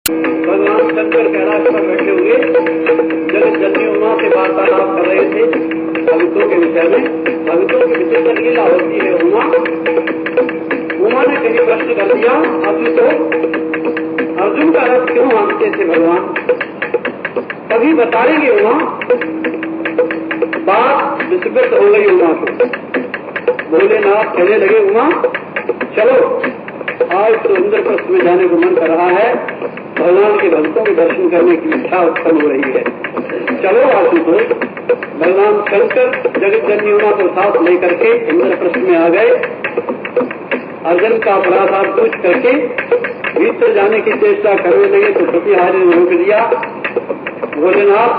भगवान शंकर कैलाश पर बैठे हुए जगत जननी उमा से वार्तालाप कर रहे थे भक्तों के विषय में। भक्तों की विशेष लीला होती है। उमा ने कहीं प्रश्न कर दिया, अर्जुन को, अर्जुन का रथ क्यों मांगते थे भगवान? तभी बताएंगे उमा। बात विस्मृत हो गई उमा को। भोलेनाथ कहने लगे, उमा चलो, आज तो इंद्रप्रस्थ में जाने को मन कर रहा है, भगवान के भक्तों के दर्शन करने की इच्छा उत्पन्न हो रही है। चलो आशु को। भगवान शंकर जगत जननी उमा को साथ लेकर के इंद्रप्रस्थ में आ गए। अर्जुन का अपराध पूछ करके भीतर जाने की चेष्टा करने लगे तो प्रतिहारी ने रोक दिया। भोलेनाथ,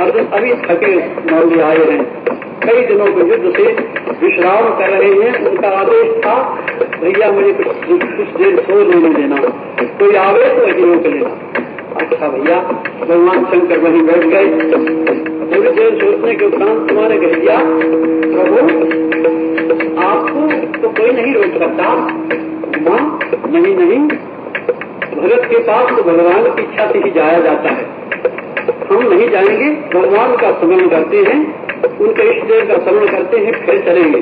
अर्जुन अभी थके मौली आए हैं, कई दिनों के युद्ध से विश्राम कर रहे हैं। उनका आदेश था, भैया मुझे कुछ देर सो लेने देना, कोई आवे तो अभी रोक लेना। अच्छा भैया। भगवान शंकर वहीं बैठ गए। थोड़ी देर सोचने के उपरांत तुम्हारे कह दिया, प्रभु आपको तो कोई नहीं रोक सकता। मां, नहीं, भगत के पास तो भगवान की इच्छा से ही जाया जाता है। हम नहीं जाएंगे, भगवान का स्मरण करते हैं, उनके इष्ट देव का स्मरण करते हैं, फिर चलेंगे।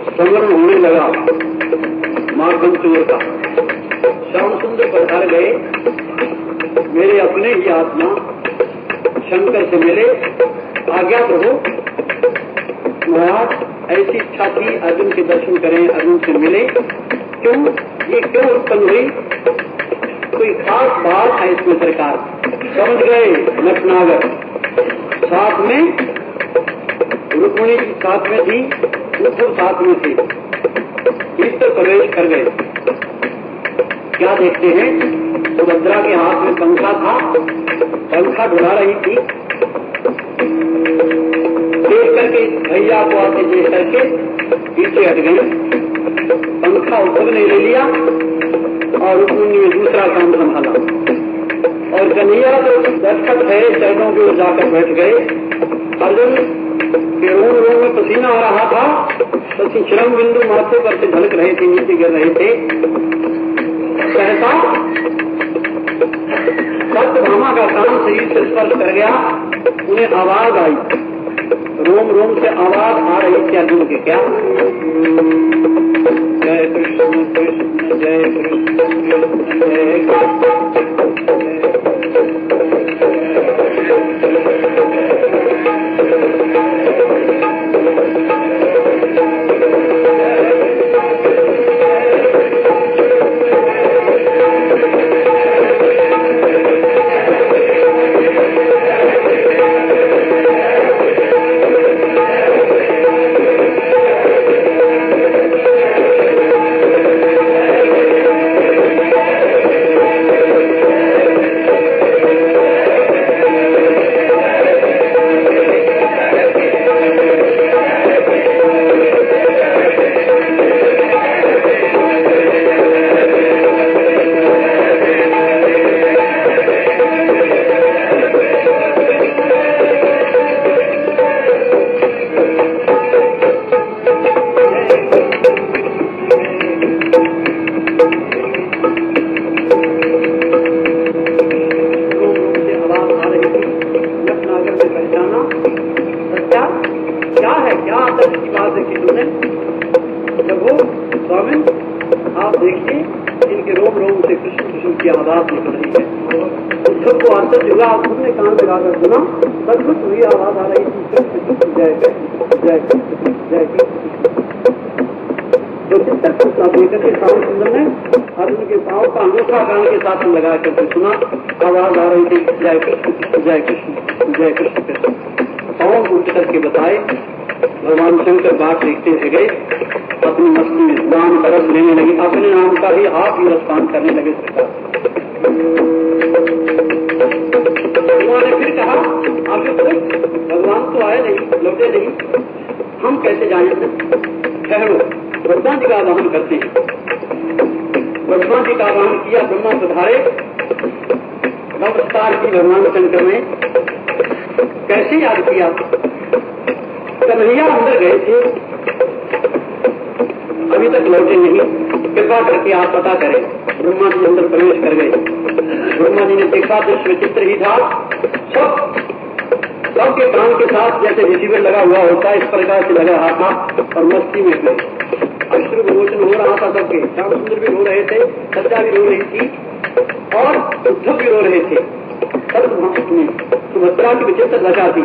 स्मरण होने लगा मार्गंचूर का। श्याम सुंदर पधार गए। मेरे अपने ही आत्मा शंकर से मिले। आज्ञा प्रभु। महाराज, ऐसी इच्छा थी अर्जुन के दर्शन करें, अर्जुन से मिले। क्यों, ये क्यों उत्पन्न हुई? कोई खास बात है इसमें सरकार? समझ गए नटनागर। साथ में रुक्मिणी साथ में थी, उद्धव साथ में थे। भीतर प्रवेश कर गए। क्या देखते हैं? सुभद्रा के हाथ में पंखा था, पंखा ढुला रही थी। देख करके भैया को आते देख करके पीछे हट गई। पंखा उद्धव ने ले लिया और रुक्मिणी ने दूसरा काम संभाला। और कन्हैया तो दस्तखत है चरणों की ओर जाकर बैठ गए। अर्जुन के रोम में पसीना आ रहा था, पसी श्रम बिंदु माथे पर से ढलक रहे थे, नीचे गिर रहे थे। सहसा सत्यभामा का काम शरीर से स्पर्श कर गया। उन्हें आवाज आई, रोम रोम से आवाज आ रही थी अर्जुन के। क्या? जय कृष्ण कृष्ण जय कृष्ण जय कृष्ण। लगा करके सुना, आवाज आ रही थी, जय कृष्ण जय कृष्ण जय कृष्ण कृष्ण। पाँव उठ करके बताए। भगवान शंकर बात देखते रह गए। अपनी मस्ती में नाम का रस लेने लगे, अपने नाम का ही आप ही रसपान करने लगे। उन्होंने फिर कहा, आप भगवान तो आए नहीं, लौटे नहीं, हम कैसे जाएंगे? ठहरो, ब्रह्मा जी का आवाहन करते हैं। ब्रह्मा जी का आवाहन किया, ब्रह्मा पधारे। नमस्कार की भगवान शंकर ने। कैसे याद किया? कन्हैया अंदर गए थे, अभी तक लौटे नहीं, कृपा करके आप पता करें। ब्रह्मा जी अंदर प्रवेश कर गए। ब्रह्मा जी ने देखा दृश्य विचित्र ही था। सबके कान के साथ जैसे रिसीवर लगा हुआ होता है, इस प्रकार से लगा रहा था और मस्ती में थे। अश्रु विमोचन हो रहा था सबके। श्याम सुंदर भी रो रहे थे, सज्जा भी रो रही थी और उद्धव भी रो रहे थे। सब में सुभद्रा की विचित्र दशा थी।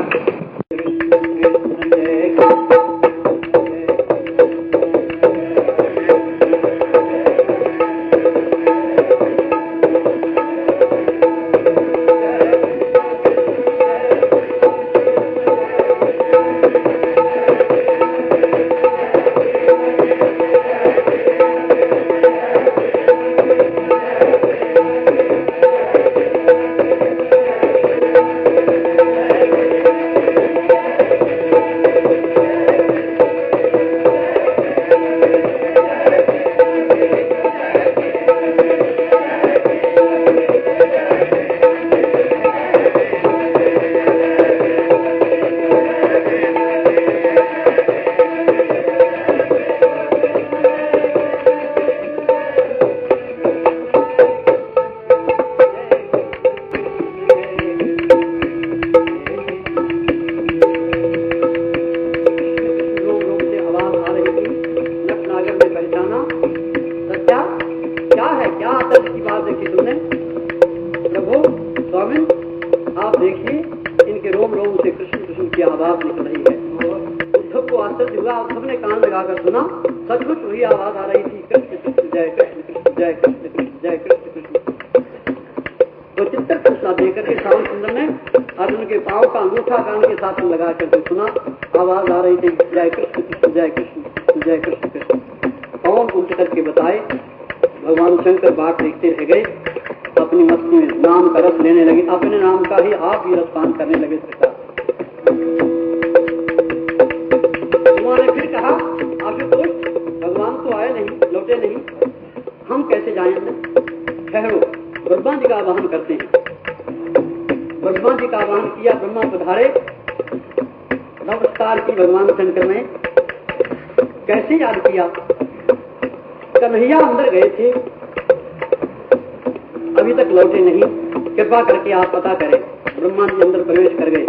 कृपा करके आप पता करें। ब्रह्मा जी अंदर प्रवेश कर गए।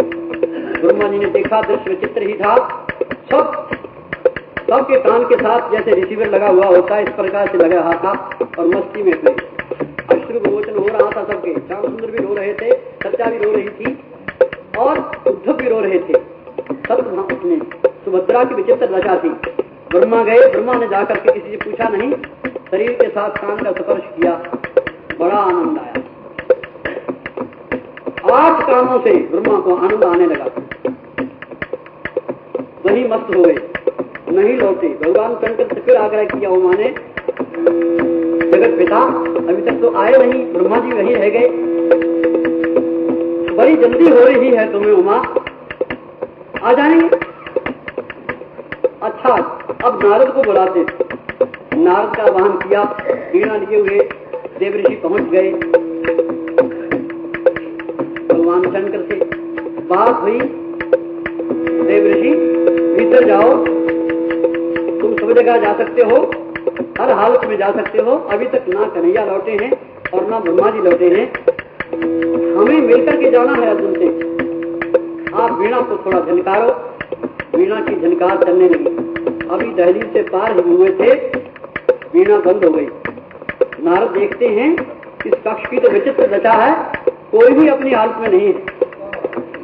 ब्रह्मा जी ने देखा दृश्य विचित्र ही था। सबके कान के साथ जैसे रिसीवर लगा हुआ होता है, इस प्रकार से लगा रहा था और मस्ती में थे। अश्रु विमोचन हो रहा था सबके। श्याम सुंदर भी रो रहे थे, सज्जा भी रो रही थी और उद्धव भी रो रहे थे। सब में सुभद्रा की विचित्र दशा थी। ब्रह्मा गए। ब्रह्मा ने जाकर के किसी से पूछा नहीं, शरीर के साथ कान का स्पर्श किया। बड़ा आनंद आया। 8 कानों से ब्रह्मा को आनंद आने लगा। वही मस्त हो गए, नहीं लौटे। भगवान शंकर से फिर आग्रह किया उमा ने, जगत पिता अभी तक तो आए नहीं, ब्रह्मा जी वहीं रह गए, बड़ी जल्दी हो रही है तुम्हें उमा, आ जाएंगे। अच्छा, अब नारद को बुलाते। नारद का वाहन किया, वीणा लिए हुए देव ऋषि पहुंच गए। भगवान शंकर से बात हुई। देव ऋषि भीतर जाओ, तुम सब जगह जा सकते हो, हर हालत में जा सकते हो। अभी तक ना कन्हैया लौटे हैं और ना ब्रह्मा जी लौटे हैं, हमें मिलकर के जाना है अर्जुन से। आप वीणा को थोड़ा झनकारो। वीणा की झनकार चलने लगी। अभी दहलीज से पार हुए थे, वीणा बंद हो गई। नारद देखते हैं इस कक्ष की तो विचित्र दशा है, कोई भी अपनी हालत में नहीं है,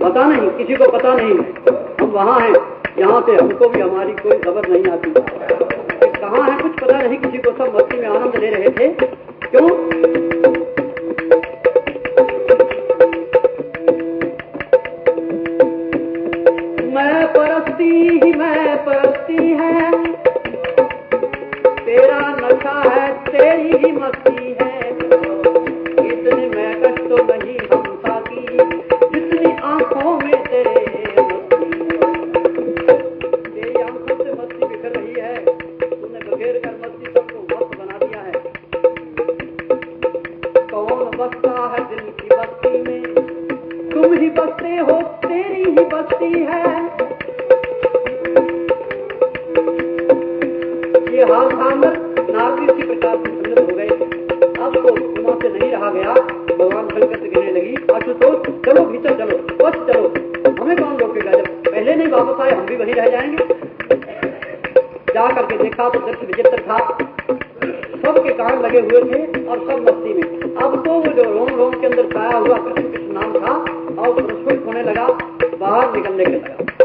पता नहीं, किसी को पता नहीं है हम वहाँ हैं, यहाँ से हमको भी हमारी कोई खबर नहीं आती, कहाँ है कुछ पता नहीं किसी को। सब मस्ती में आनंद ले रहे थे। क्यों? मैं परस्ती है, तेरा नशा है, तेरी ही मस्ती है। इतने मैं कष्ट तो नहीं हम साथी, जितनी आंखों में तेरे तेरी आंखों से मस्ती बिखर रही है। तूने बखेर कर मस्ती सबको मस्त बना दिया है। कौन बसता है दिल की बस्ती में, तुम ही बसते हो, तेरी ही बस्ती है। ये हाल था अंदर। नारद इसी प्रकार से संगत हो गए। अब तो उमा से नहीं रहा गया। भगवान शंकर से कहने लगी, आशुतोष चलो भीतर चलो, बस चलो, हमें कौन रोकेगा, जब पहले नहीं वापस आए हम भी वहीं रह जाएंगे। जा करके देखा तो दृश्य विचित्र था। सबके कान लगे हुए थे और सब मस्ती में। अब तो वो जो रोम रोम के अंदर छाया हुआ कृष्ण कृष्ण नाम था और प्रस्फुट होने लगा, बाहर निकलने के लगा।